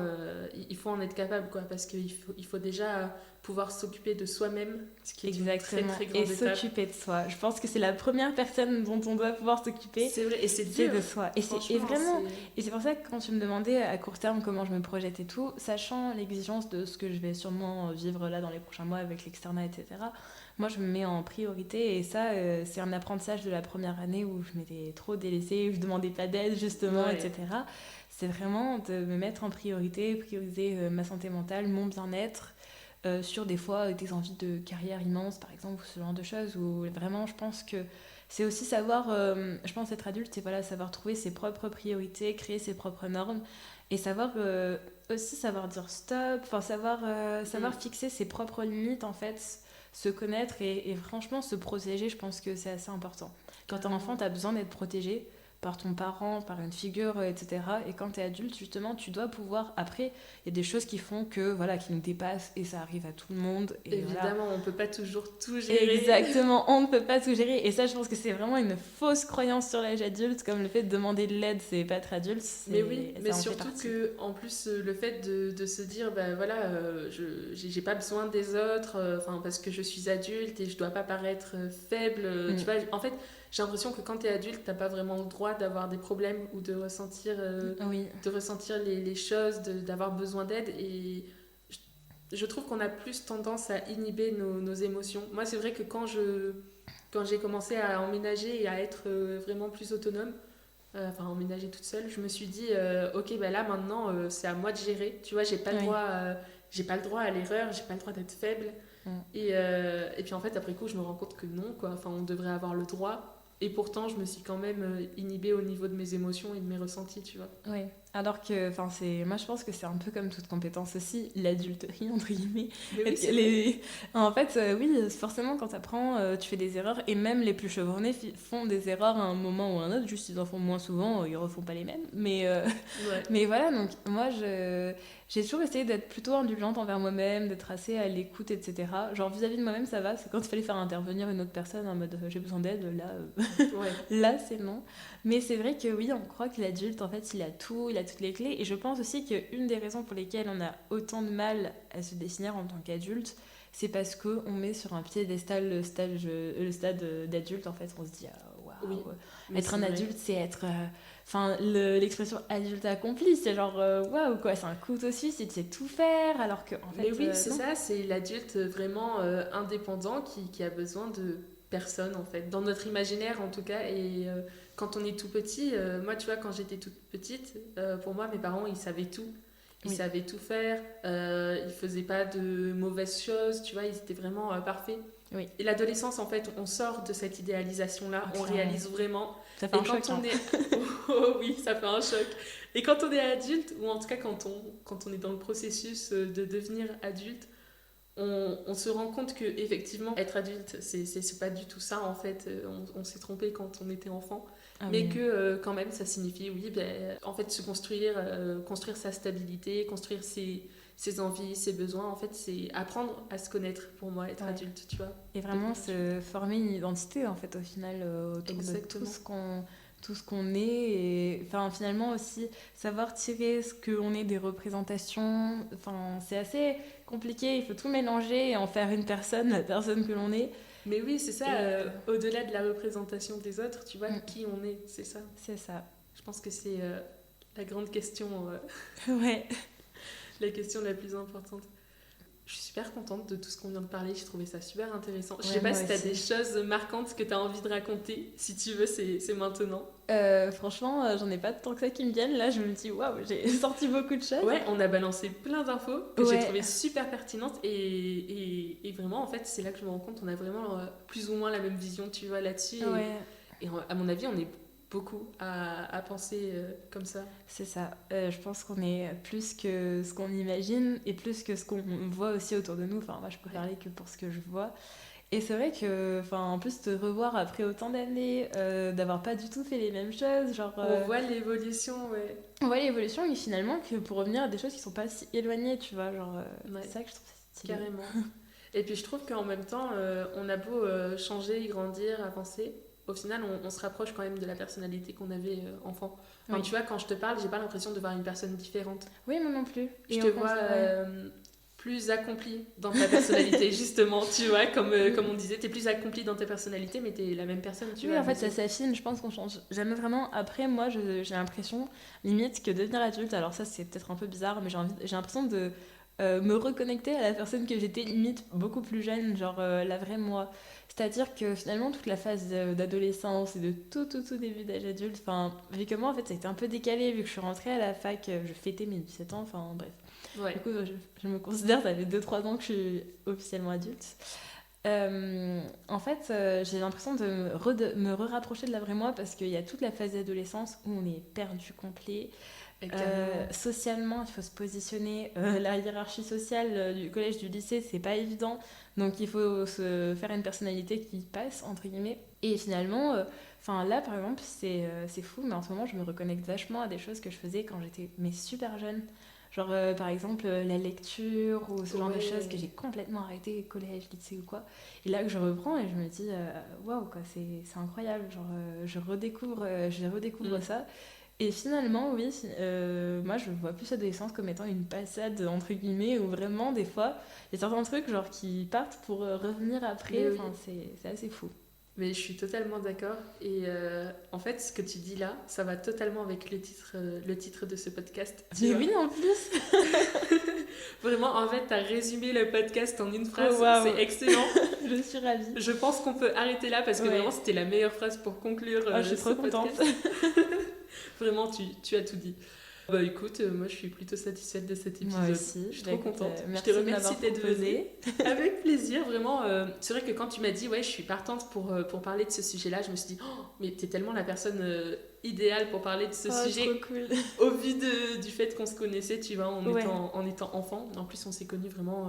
Speaker 1: il faut en être capable, quoi, parce qu'il faut déjà pouvoir s'occuper de soi-même, ce qui est une très
Speaker 2: Exactement,
Speaker 1: très
Speaker 2: et
Speaker 1: grande étape.
Speaker 2: s'occuper de soi. Je pense que c'est la première personne dont on doit pouvoir s'occuper,
Speaker 1: C'est vrai, et c'est
Speaker 2: c'est
Speaker 1: dur.
Speaker 2: de soi. Et
Speaker 1: Franchement,
Speaker 2: vraiment,
Speaker 1: c'est...
Speaker 2: et c'est pour ça que quand tu me demandais à court terme comment je me projette et tout, sachant l'exigence de ce que je vais sûrement vivre là dans les prochains mois avec l'externat, etc., moi je me mets en priorité et ça, c'est un apprentissage de la première année où je m'étais trop délaissée, où je demandais pas d'aide justement,
Speaker 1: Ouais,
Speaker 2: etc. C'est vraiment de me mettre en priorité, prioriser ma santé mentale, mon bien-être, sur des fois des envies de carrière immense par exemple, ou ce genre de choses où vraiment je pense que c'est aussi savoir, je pense être adulte, c'est voilà, savoir trouver ses propres priorités, créer ses propres normes et savoir aussi savoir dire stop, enfin savoir
Speaker 1: mm,
Speaker 2: fixer ses propres limites en fait, se connaître et franchement se protéger, je pense que c'est assez important. Quand t'es enfant,
Speaker 1: carrément.
Speaker 2: t'as besoin d'être protégé par ton parent, par une figure, etc. Et quand t'es adulte, justement, tu dois pouvoir. Après, il y a des choses qui font que, voilà, qui nous dépassent et ça arrive à tout le monde. Et voilà.
Speaker 1: Évidemment, on peut pas toujours tout gérer.
Speaker 2: Exactement, on ne peut pas tout gérer. Et ça, je pense que c'est vraiment une fausse croyance sur l'âge adulte, comme le fait de demander de l'aide, c'est pas être adulte,
Speaker 1: Mais oui, mais
Speaker 2: ça en fait
Speaker 1: surtout
Speaker 2: partie.
Speaker 1: que en plus le fait de se dire ben voilà j'ai pas besoin des autres enfin parce que je suis adulte et je dois pas paraître faible tu
Speaker 2: Mm.
Speaker 1: vois en fait j'ai l'impression que quand t'es adulte t'as pas vraiment le droit d'avoir des problèmes ou
Speaker 2: Oui,
Speaker 1: de ressentir les choses d'avoir besoin d'aide et je trouve qu'on a plus tendance à inhiber nos émotions. Moi c'est vrai que quand j'ai commencé à emménager et à être vraiment plus autonome enfin emménager toute seule, je me suis dit ok bah là maintenant c'est à moi de gérer. Tu vois,
Speaker 2: oui.
Speaker 1: j'ai pas le droit à l'erreur, j'ai pas le droit d'être faible.
Speaker 2: Mm.
Speaker 1: Et puis en fait après coup je me rends compte que non quoi. Enfin on devrait avoir le droit. Et pourtant, je me suis quand même inhibée au niveau de mes émotions et de mes ressentis, tu vois.
Speaker 2: Oui, alors que, enfin, moi je pense que c'est un peu comme toute compétence aussi, l'adulterie, entre guillemets.
Speaker 1: Mais oui, c'est vrai.
Speaker 2: En fait, oui, forcément, quand t'apprends, tu fais des erreurs, et même les plus chevronnés font des erreurs à un moment ou à un autre, juste ils en font moins souvent, ils refont pas les mêmes.
Speaker 1: Ouais.
Speaker 2: Mais voilà, donc moi, j'ai toujours essayé d'être plutôt indulgente envers moi-même, d'être assez à l'écoute, etc. Genre vis-à-vis de moi-même, ça va, c'est quand il fallait faire intervenir une autre personne en mode j'ai besoin d'aide, là,
Speaker 1: Ouais.
Speaker 2: là c'est non. Mais c'est vrai que oui, on croit que l'adulte, en fait, il a tout, il a toutes les clés. Et je pense aussi qu'une des raisons pour lesquelles on a autant de mal à se définir en tant qu'adulte, c'est parce qu'on met sur un piédestal le stade d'adulte. En fait, on se dit, waouh,
Speaker 1: Oui. Mais
Speaker 2: être
Speaker 1: c'est
Speaker 2: un
Speaker 1: vrai.
Speaker 2: adulte, c'est être. Enfin, l'expression adulte accompli, c'est genre, waouh, quoi, c'est un couteau suisse, il sait tout faire, alors que, en fait,
Speaker 1: Mais oui, c'est
Speaker 2: non.
Speaker 1: ça, c'est l'adulte vraiment indépendant qui a besoin de personne en fait, dans notre imaginaire en tout cas. Et quand on est tout petit, moi tu vois, quand j'étais toute petite, pour moi mes parents ils savaient tout. Ils
Speaker 2: Oui,
Speaker 1: savaient tout faire, ils faisaient pas de mauvaises choses, tu vois, ils étaient vraiment parfaits.
Speaker 2: oui,
Speaker 1: Et l'adolescence, en fait, on sort de cette idéalisation-là, on
Speaker 2: clairement.
Speaker 1: réalise vraiment.
Speaker 2: Ça fait
Speaker 1: Et
Speaker 2: un choc,
Speaker 1: quand
Speaker 2: hein.
Speaker 1: on est... Oh oui, ça fait un choc. Et quand on est adulte, ou en tout cas quand on est dans le processus de devenir adulte, on se rend compte que effectivement être adulte, c'est pas du tout ça, en fait. On s'est trompé quand on était enfant.
Speaker 2: Ah
Speaker 1: Mais
Speaker 2: oui.
Speaker 1: que quand même, ça signifie, oui, ben, en fait, se construire, construire sa stabilité, construire ses envies, ses besoins. En fait, c'est apprendre à se connaître pour moi, être
Speaker 2: Ouais.
Speaker 1: adulte, tu vois.
Speaker 2: Et vraiment
Speaker 1: Devenir adulte.
Speaker 2: se former une identité, en fait, au final, autour de
Speaker 1: Exactement.
Speaker 2: tout ce qu'on est. Et enfin, finalement aussi, savoir tirer ce qu'on est des représentations. Enfin, c'est assez compliqué, il faut tout mélanger et en faire une personne, la personne que l'on est.
Speaker 1: Mais oui, c'est ça,
Speaker 2: Et
Speaker 1: au-delà de la représentation des autres, tu vois,
Speaker 2: mm,
Speaker 1: qui on est, c'est ça.
Speaker 2: c'est ça.
Speaker 1: Je pense que c'est la grande question,
Speaker 2: Ouais.
Speaker 1: la question la plus importante. Je suis super contente de tout ce qu'on vient de parler, j'ai trouvé ça super intéressant. Je
Speaker 2: Ouais,
Speaker 1: sais pas
Speaker 2: moi
Speaker 1: si tu as des
Speaker 2: aussi.
Speaker 1: choses marquantes que tu as envie de raconter, si tu veux, c'est maintenant.
Speaker 2: Franchement, j'en ai pas tant que ça qui me viennent. Là, je me dis, waouh, j'ai sorti beaucoup de choses.
Speaker 1: Ouais, on a balancé plein d'infos que j'ai
Speaker 2: Ouais,
Speaker 1: trouvées super pertinentes et vraiment, en fait, c'est là que je me rends compte qu'on a vraiment plus ou moins la même vision, tu vois, là-dessus.
Speaker 2: ouais.
Speaker 1: Et à mon avis, on est beaucoup à penser comme ça.
Speaker 2: C'est ça. Je pense qu'on est plus que ce qu'on imagine et plus que ce qu'on voit aussi autour de nous. Enfin, moi, je peux
Speaker 1: Ouais.
Speaker 2: parler que pour ce que je vois. Et c'est vrai que, enfin, en plus, te revoir après autant d'années, d'avoir pas du tout fait les mêmes choses, genre,
Speaker 1: On voit l'évolution, ouais.
Speaker 2: on voit l'évolution, mais finalement, que pour revenir à des choses qui sont pas si éloignées, tu vois, genre, c'est
Speaker 1: Ouais,
Speaker 2: ça que je trouve stylé.
Speaker 1: carrément. Et puis je trouve qu'en même temps, on a beau changer, grandir, avancer, au final, on se rapproche quand même de la personnalité qu'on avait enfant. Enfin,
Speaker 2: Oui.
Speaker 1: tu vois, quand je te parle, j'ai pas l'impression de voir une personne différente.
Speaker 2: Oui, moi non plus.
Speaker 1: Je
Speaker 2: Et
Speaker 1: te
Speaker 2: au
Speaker 1: vois
Speaker 2: contraire, ouais.
Speaker 1: plus accomplie dans ta personnalité, justement, tu vois, comme
Speaker 2: Mm.
Speaker 1: on disait, t'es plus accomplie dans ta personnalité, mais t'es la même personne, tu
Speaker 2: Oui,
Speaker 1: vois, à
Speaker 2: en
Speaker 1: mes
Speaker 2: fait, ça
Speaker 1: yeux.
Speaker 2: s'affine. Je pense qu'on change jamais vraiment. Après, moi, j'ai l'impression, limite, que devenir adulte, alors ça, c'est peut-être un peu bizarre, mais j'ai l'impression de me reconnecter à la personne que j'étais, limite, beaucoup plus jeune, genre la vraie moi. C'est-à-dire que finalement, toute la phase d'adolescence et de tout début d'âge adulte, enfin, vu que moi, en fait, ça a été un peu décalé, vu que je suis rentrée à la fac, je fêtais mes 17 ans, enfin, bref.
Speaker 1: Ouais.
Speaker 2: Du coup, je me considère, ça fait 2 3 ans que je suis officiellement adulte. En fait, j'ai l'impression de me rapprocher de la vraie moi parce qu'il y a toute la phase d'adolescence où on est perdu complet.
Speaker 1: Et carrément.
Speaker 2: Socialement, il faut se positionner. La hiérarchie sociale du collège, du lycée, c'est pas évident. Donc il faut se faire une personnalité qui passe, entre guillemets. Et finalement, enfin là par exemple, c'est fou, mais en ce moment, je me reconnecte vachement à des choses que je faisais quand j'étais mais super jeune. Genre par exemple la lecture ou ce genre de choses que
Speaker 1: Ouais.
Speaker 2: j'ai complètement arrêté, collège, lycée ou quoi. Et là que je reprends et je me dis, waouh, quoi, c'est incroyable. Genre je redécouvre
Speaker 1: Mm.
Speaker 2: ça. Et finalement, oui, moi je vois plus l'adolescence comme étant une passade, entre guillemets, où vraiment, des fois, il y a certains trucs genre, qui partent pour revenir après.
Speaker 1: Mais oui.
Speaker 2: Enfin, c'est assez fou.
Speaker 1: Mais je suis totalement d'accord. Et en fait, ce que tu dis là, ça va totalement avec le titre de ce podcast. Tu
Speaker 2: Mais
Speaker 1: vois.
Speaker 2: oui, en plus.
Speaker 1: Vraiment, en fait, t'as résumé le podcast en une
Speaker 2: Oh,
Speaker 1: phrase.
Speaker 2: waouh.
Speaker 1: C'est excellent.
Speaker 2: Je suis ravie.
Speaker 1: Je pense qu'on peut arrêter là parce que vraiment,
Speaker 2: Ouais.
Speaker 1: c'était la meilleure phrase pour conclure
Speaker 2: Oh, je suis
Speaker 1: ce
Speaker 2: trop contente.
Speaker 1: podcast. Vraiment, tu as tout dit. Bah écoute, moi je suis plutôt satisfaite de cet épisode.
Speaker 2: Moi aussi.
Speaker 1: Je suis trop contente.
Speaker 2: Merci
Speaker 1: Je te
Speaker 2: de
Speaker 1: remercie
Speaker 2: m'avoir
Speaker 1: d'être venue.
Speaker 2: proposé.
Speaker 1: Avec plaisir, vraiment. C'est vrai que quand tu m'as dit, ouais, je suis partante pour parler de ce sujet-là, je me suis dit, oh, mais t'es tellement la personne idéale pour parler de ce sujet.
Speaker 2: Trop cool.
Speaker 1: Au vu du fait qu'on se connaissait, tu vois,
Speaker 2: Ouais.
Speaker 1: en étant enfant. En plus, on s'est connus vraiment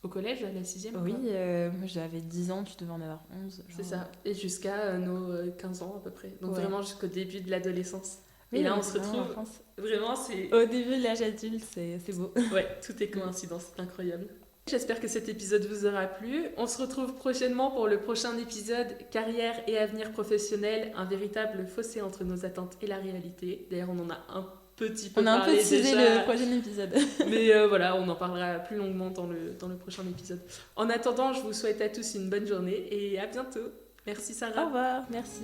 Speaker 1: au collège, à la 6e.
Speaker 2: Oui, moi j'avais 10 ans, tu devais en avoir 11.
Speaker 1: C'est ça. Et jusqu'à nos 15 ans à peu près. Donc
Speaker 2: Ouais.
Speaker 1: vraiment jusqu'au début de l'adolescence.
Speaker 2: Oui,
Speaker 1: Et là,
Speaker 2: donc
Speaker 1: on se
Speaker 2: vraiment,
Speaker 1: retrouve.
Speaker 2: en France.
Speaker 1: Vraiment, c'est.
Speaker 2: Au début de l'âge adulte, c'est beau.
Speaker 1: Ouais, tout est coïncidence, c'est incroyable. J'espère que cet épisode vous aura plu. On se retrouve prochainement pour le prochain épisode Carrière et avenir professionnel, un véritable fossé entre nos attentes et la réalité. D'ailleurs, on en a un petit peu
Speaker 2: On a un peu
Speaker 1: parlé
Speaker 2: teasé
Speaker 1: déjà,
Speaker 2: le prochain épisode.
Speaker 1: mais voilà, on en parlera plus longuement dans le prochain épisode. En attendant, je vous souhaite à tous une bonne journée et à bientôt. Merci Sarah.
Speaker 2: Au revoir, merci.